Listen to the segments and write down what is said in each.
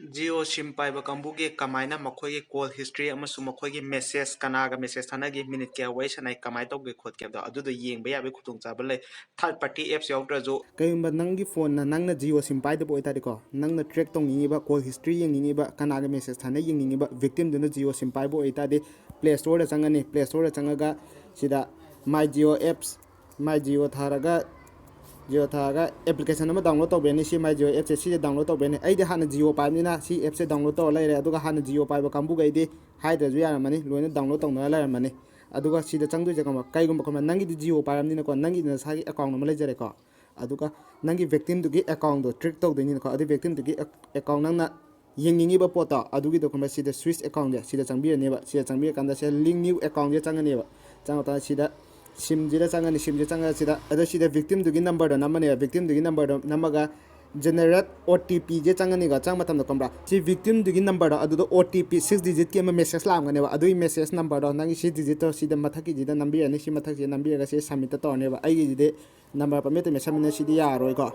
Jio SIM पाइबा कंबुगे कमायना मखोगे कॉल हिस्ट्री अमसु मखोगे मेसेज कनागा मेसेज थानागे मिनिट क्या वही सनाई कमाय तौगे खोद के अदुदो येंबे याबे खुतुंग चाबा लै थर्ड पार्टी एप्स याउद्रजो कईगुंबा नंगी फोन ना नंगना जियो सिम पाइदबो ओइतारेको नंगना ट्रैक तौनिंगिबा कॉल हिस्ट्री येंगिंगिबा कनागा मेसेज थाना येंगिंगिबा विक्टिम दुना जियो सिम पाइबो ओइतादे प्ले स्टोर दा चंगनी प्ले स्टोर दा चंगागा सिदा My Jio apps My Jio थारागा जियो थारागा एप्लीकेशन अमा डाउनलोड तौबेनी सी माय जियो एप्स से डाउनलोड तौबेनी अइदे हाना जियो पाइबनिना सी एप से डाउनलोड तौ लैरे अदुगा हाना जियो पाइबा कांबुगैदे हाइद्रजु यारमनी लोइना डाउनलोड तौना लैरमनी अदुगा सिदा चंगदुजे कम कईगुंबा कम नंगी जियो पाइबनिना को नंगी नसागी अकाउंट अमा लेजरेको अदुगा नंगी विक्टिम दुगी अकाउंट दो ट्रिक तौदोइनिको अदु विक्टिम दुगी अकाउंट नंगना येंगिंगिबा पोता अदुगी दो कम सिदा स्विच अकाउंट दे सिदा चंबिरनेबा सिदा चंबिर कांदा से लिंक न्यू अकाउंट दे चंगनेबा चंगता सिदा सिम जिदा चंगनी सिम जे चंगा सिदा अदु सिदा विक्टिम दुगी नंबर दो नमने विक्टिम दुगी नंबर दो नमगा जनरेट ओटीपी जे चंगनी गा चंग मतम कमरा सी विक्टिम दुगी नंबर दो अदु ओटीपी 6 डिजिट के मेसेज लामगनेबा अदु मेसेज नंबर दो नंगी 6 डिजिट तो सिदा मथकी जिदा नंबर अनि सी मथकी नंबर गा से सबमिट तौनेबा आई जिदे नंबर परमिट में सबमिट सिदी यारोइको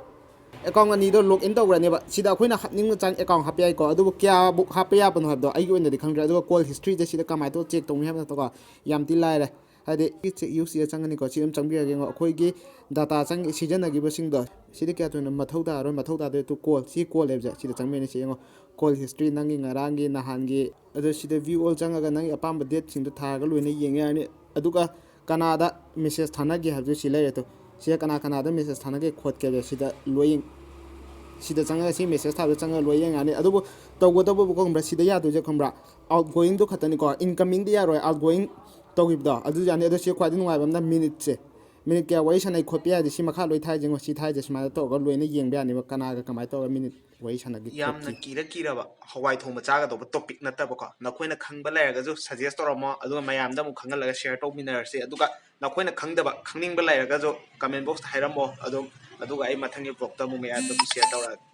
अकाउंट अनि दो लॉग इन तौग्रनेबा सिदा अखोइना हनिंग चांग अकाउंट हापे आइको अदु क्या बुक हापे याबनो हबदो आई ओइनदि खंग्रा अदु कॉल हिस्ट्री जे सिदा कमाय तो चेक तौनि हबना तो याम ति लाइरे हादे यूसी चंगनी को सिम चंबिरगे अखोइगी डाटा चंग सिजनगिबो सिंगदो सिदे क्या तो मथौदा रो मथौदा दे तो कॉल सी कॉल एबजे सिदे चंगमेनि सिंगो कॉल हिस्ट्री नंगी ngaraंगी नहानगी अदु सिदे व्यू ऑल चंगागा नंगी अपाम डेट सिंगदो थागा लोइना येंगे यानी अदुगा कनादा मेसेज थानागे हबजु सिलाय तो सिया कना कनादा मेसेज थानागे खोद के सिदा लोइंग सिदा चंगा सी मेसेज थाबे चंगा लोइंग यानी अदुबो तौगदबो बुकोंब्रा सिदा यादुजे खंब्रा आउटगोइंग दो खतनी को इनकमिंग दि यारोय आउटगोइंग तौगिबदा अदु यानी अदु सि ख्वादि नुवाइबमना मिनिट से मिनिट क्या वही सनाई खोपि यादि सि मखा लोइ थाइ जेंगो सि थाइ जे समा तो ग लोइना येंबे यानी कनागा कमाय तो मिनिट वही सनागी यामना कीरा हवाई थोंबा चागदोब टॉपिक नत्तबको नखोइना खंगबा लैरगजु सजेस्ट तौरमो अदुगा मयामदा मु खंगलगा शेयर तौमिनरसे अदुगा नखोइना खंगदबा खंगनिंगबा लैरगजु कमेंट बॉक्स हाइरमो अदुगा आई मथंगी ब्लॉग ता मु मयामदा शेयर तौरा